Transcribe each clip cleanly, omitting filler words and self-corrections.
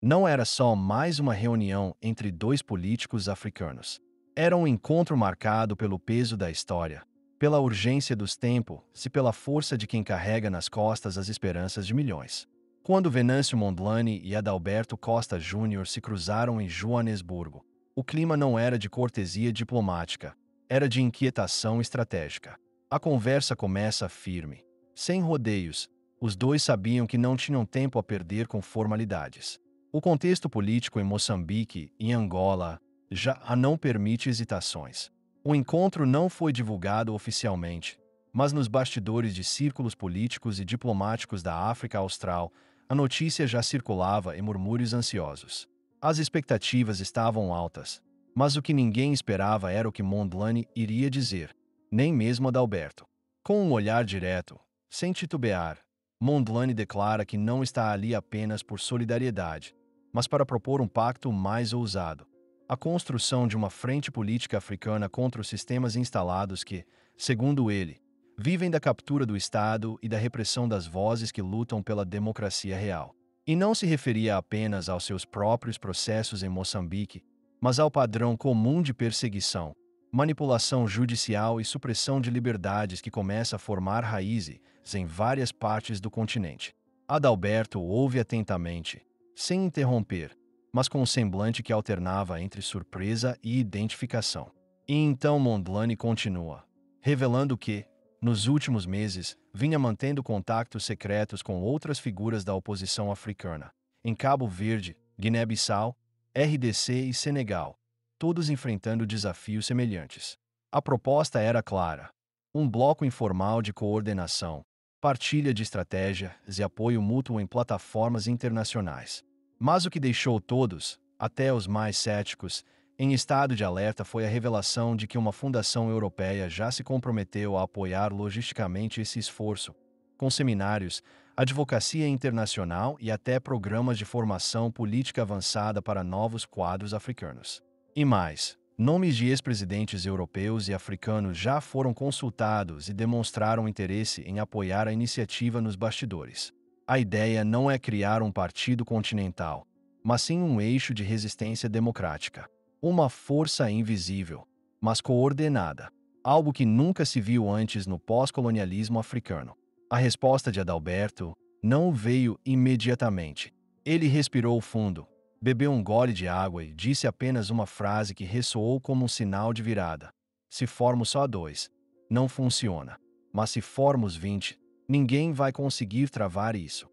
Não era só mais uma reunião entre dois políticos africanos. Era um encontro marcado pelo peso da história, pela urgência dos tempos e pela força de quem carrega nas costas as esperanças de milhões. Quando Venâncio Mondlane e Adalberto Costa Júnior se cruzaram em Joanesburgo, o clima não era de cortesia diplomática, era de inquietação estratégica. A conversa começa firme, sem rodeios. Os dois sabiam que não tinham tempo a perder com formalidades. O contexto político em Moçambique e Angola já não permite hesitações. O encontro não foi divulgado oficialmente, mas nos bastidores de círculos políticos e diplomáticos da África Austral, a notícia já circulava em murmúrios ansiosos. As expectativas estavam altas, mas o que ninguém esperava era o que Mondlane iria dizer, nem mesmo Adalberto. Com um olhar direto, sem titubear, Mondlane declara que não está ali apenas por solidariedade, mas para propor um pacto mais ousado. A construção de uma frente política africana contra os sistemas instalados que, segundo ele, vivem da captura do Estado e da repressão das vozes que lutam pela democracia real. E não se referia apenas aos seus próprios processos em Moçambique, mas ao padrão comum de perseguição, manipulação judicial e supressão de liberdades que começa a formar raízes em várias partes do continente. Adalberto ouve atentamente, sem interromper, mas com um semblante que alternava entre surpresa e identificação. E então Mondlane continua, revelando que, nos últimos meses, vinha mantendo contatos secretos com outras figuras da oposição africana, em Cabo Verde, Guiné-Bissau, RDC e Senegal, todos enfrentando desafios semelhantes. A proposta era clara: um bloco informal de coordenação, partilha de estratégias e apoio mútuo em plataformas internacionais. Mas o que deixou todos, até os mais céticos, em estado de alerta foi a revelação de que uma fundação europeia já se comprometeu a apoiar logisticamente esse esforço, com seminários, advocacia internacional e até programas de formação política avançada para novos quadros africanos. E mais, nomes de ex-presidentes europeus e africanos já foram consultados e demonstraram interesse em apoiar a iniciativa nos bastidores. A ideia não é criar um partido continental, mas sim um eixo de resistência democrática. Uma força invisível, mas coordenada. Algo que nunca se viu antes no pós-colonialismo africano. A resposta de Adalberto não veio imediatamente. Ele respirou fundo, bebeu um gole de água e disse apenas uma frase que ressoou como um sinal de virada. Se formos só dois, não funciona. Mas se formos 20, ninguém vai conseguir travar isso.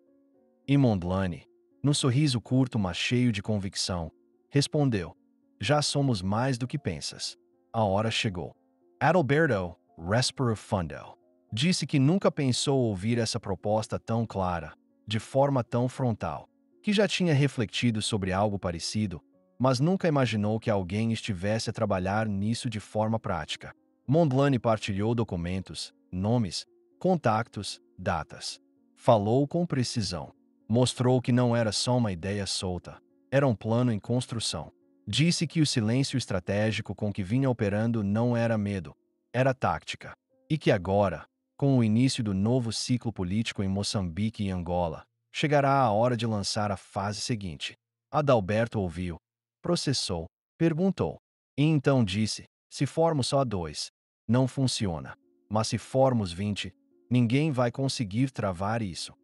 E Mondlane, num sorriso curto mas cheio de convicção, respondeu: já somos mais do que pensas. A hora chegou. Adalberto respirou fundo. Disse que nunca pensou ouvir essa proposta tão clara, de forma tão frontal, que já tinha refletido sobre algo parecido, mas nunca imaginou que alguém estivesse a trabalhar nisso de forma prática. Mondlane partilhou documentos, nomes, contactos, datas. Falou com precisão. Mostrou que não era só uma ideia solta, era um plano em construção. Disse que o silêncio estratégico com que vinha operando não era medo, era tática. E que agora, com o início do novo ciclo político em Moçambique e Angola, chegará a hora de lançar a fase seguinte. Adalberto ouviu, processou, perguntou. E então disse: se formos só dois, não funciona. Mas se formos 20, ninguém vai conseguir travar isso.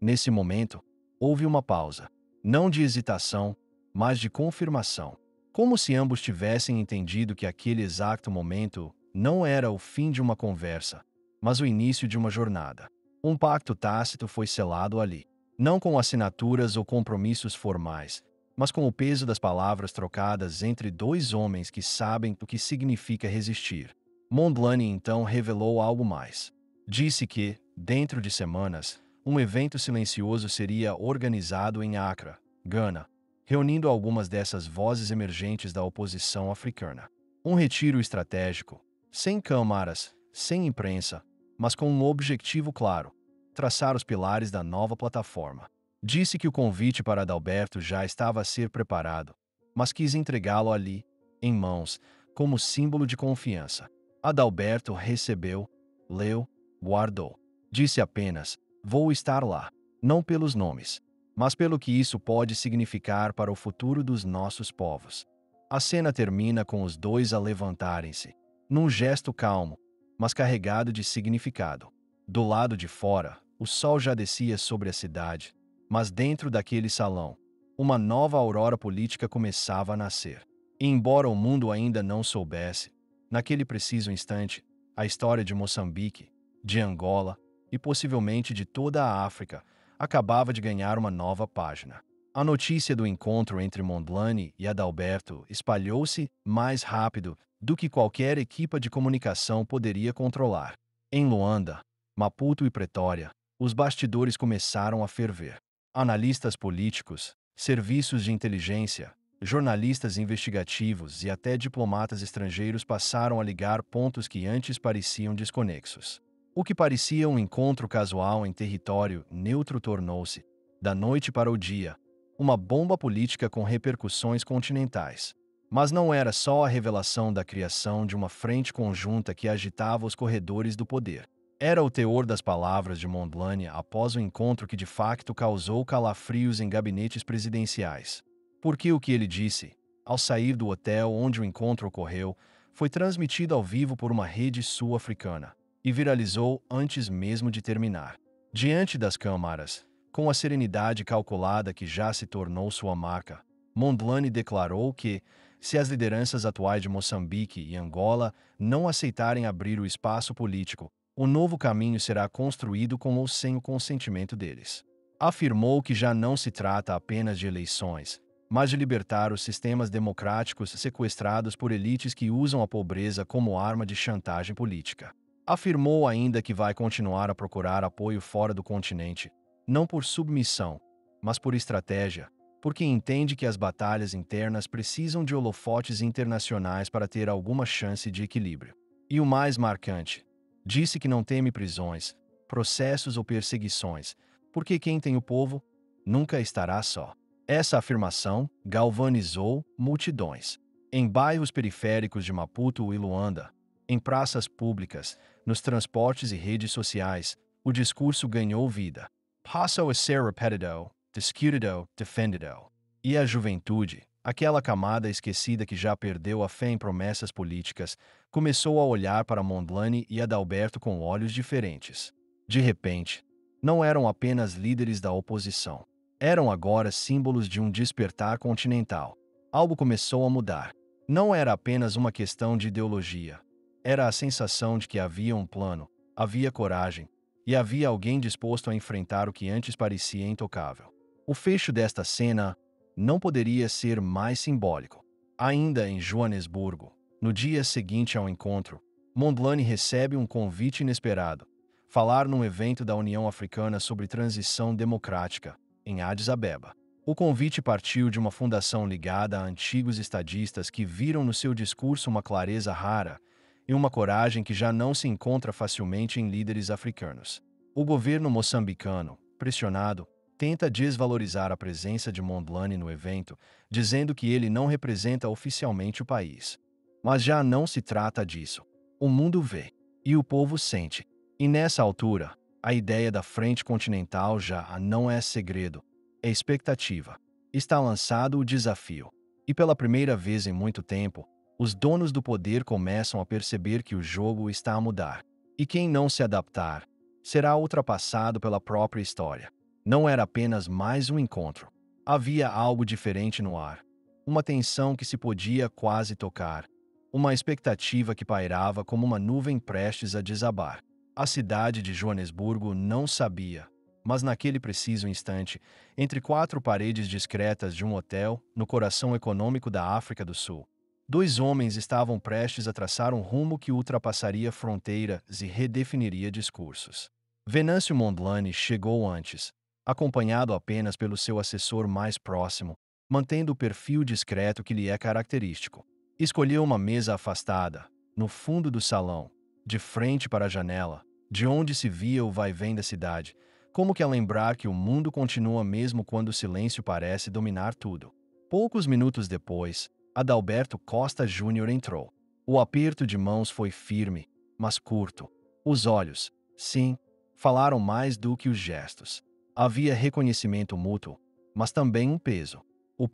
Nesse momento, houve uma pausa. Não de hesitação, mas de confirmação. Como se ambos tivessem entendido que aquele exato momento não era o fim de uma conversa, mas o início de uma jornada. Um pacto tácito foi selado ali, não com assinaturas ou compromissos formais, mas com o peso das palavras trocadas entre dois homens que sabem o que significa resistir. Mondlane então revelou algo mais. Disse que, dentro de semanas, um evento silencioso seria organizado em Accra, Gana, reunindo algumas dessas vozes emergentes da oposição africana. Um retiro estratégico, sem câmaras, sem imprensa, mas com um objetivo claro: traçar os pilares da nova plataforma. Disse que o convite para Adalberto já estava a ser preparado, mas quis entregá-lo ali, em mãos, como símbolo de confiança. Adalberto recebeu, leu, guardou. Disse apenas: vou estar lá. Não pelos nomes, mas pelo que isso pode significar para o futuro dos nossos povos. A cena termina com os dois a levantarem-se, num gesto calmo, mas carregado de significado. Do lado de fora, o sol já descia sobre a cidade, mas dentro daquele salão, uma nova aurora política começava a nascer. E embora o mundo ainda não soubesse, naquele preciso instante, a história de Moçambique, de Angola e possivelmente de toda a África acabava de ganhar uma nova página. A notícia do encontro entre Mondlane e Adalberto espalhou-se mais rápido do que qualquer equipa de comunicação poderia controlar. Em Luanda, Maputo e Pretória, os bastidores começaram a ferver. Analistas políticos, serviços de inteligência, jornalistas investigativos e até diplomatas estrangeiros passaram a ligar pontos que antes pareciam desconexos. O que parecia um encontro casual em território neutro tornou-se, da noite para o dia, uma bomba política com repercussões continentais. Mas não era só a revelação da criação de uma frente conjunta que agitava os corredores do poder. Era o teor das palavras de Mondlane após o encontro que de facto causou calafrios em gabinetes presidenciais. Porque o que ele disse, ao sair do hotel onde o encontro ocorreu, foi transmitido ao vivo por uma rede sul-africana e viralizou antes mesmo de terminar. Diante das câmaras, com a serenidade calculada que já se tornou sua marca, Mondlane declarou que, se as lideranças atuais de Moçambique e Angola não aceitarem abrir o espaço político, o novo caminho será construído com ou sem o consentimento deles. Afirmou que já não se trata apenas de eleições, mas de libertar os sistemas democráticos sequestrados por elites que usam a pobreza como arma de chantagem política. Afirmou ainda que vai continuar a procurar apoio fora do continente, não por submissão, mas por estratégia, porque entende que as batalhas internas precisam de holofotes internacionais para ter alguma chance de equilíbrio. E o mais marcante, disse que não teme prisões, processos ou perseguições, porque quem tem o povo nunca estará só. Essa afirmação galvanizou multidões. Em bairros periféricos de Maputo e Luanda, em praças públicas, nos transportes e redes sociais, o discurso ganhou vida. Passou a ser repetido, discutido, defendido. E a juventude, aquela camada esquecida que já perdeu a fé em promessas políticas, começou a olhar para Mondlane e Adalberto com olhos diferentes. De repente, não eram apenas líderes da oposição. Eram agora símbolos de um despertar continental. Algo começou a mudar. Não era apenas uma questão de ideologia. Era a sensação de que havia um plano, havia coragem, e havia alguém disposto a enfrentar o que antes parecia intocável. O fecho desta cena não poderia ser mais simbólico. Ainda em Joanesburgo, no dia seguinte ao encontro, Mondlane recebe um convite inesperado: falar num evento da União Africana sobre transição democrática, em Addis Abeba. O convite partiu de uma fundação ligada a antigos estadistas que viram no seu discurso uma clareza rara e uma coragem que já não se encontra facilmente em líderes africanos. O governo moçambicano, pressionado, tenta desvalorizar a presença de Mondlane no evento, dizendo que ele não representa oficialmente o país. Mas já não se trata disso. O mundo vê, e o povo sente. E nessa altura, a ideia da frente continental já não é segredo, é expectativa. Está lançado o desafio. E pela primeira vez em muito tempo, os donos do poder começam a perceber que o jogo está a mudar. E quem não se adaptar, será ultrapassado pela própria história. Não era apenas mais um encontro. Havia algo diferente no ar. Uma tensão que se podia quase tocar. Uma expectativa que pairava como uma nuvem prestes a desabar. A cidade de Joanesburgo não sabia, mas naquele preciso instante, entre quatro paredes discretas de um hotel, no coração econômico da África do Sul, dois homens estavam prestes a traçar um rumo que ultrapassaria fronteiras e redefiniria discursos. Venâncio Mondlane chegou antes, acompanhado apenas pelo seu assessor mais próximo, mantendo o perfil discreto que lhe é característico. Escolheu uma mesa afastada, no fundo do salão, de frente para a janela, de onde se via o vai-vem da cidade, como que a lembrar que o mundo continua mesmo quando o silêncio parece dominar tudo. Poucos minutos depois, Adalberto Costa Júnior entrou. O aperto de mãos foi firme, mas curto. Os olhos, sim, falaram mais do que os gestos. Havia reconhecimento mútuo, mas também um peso. O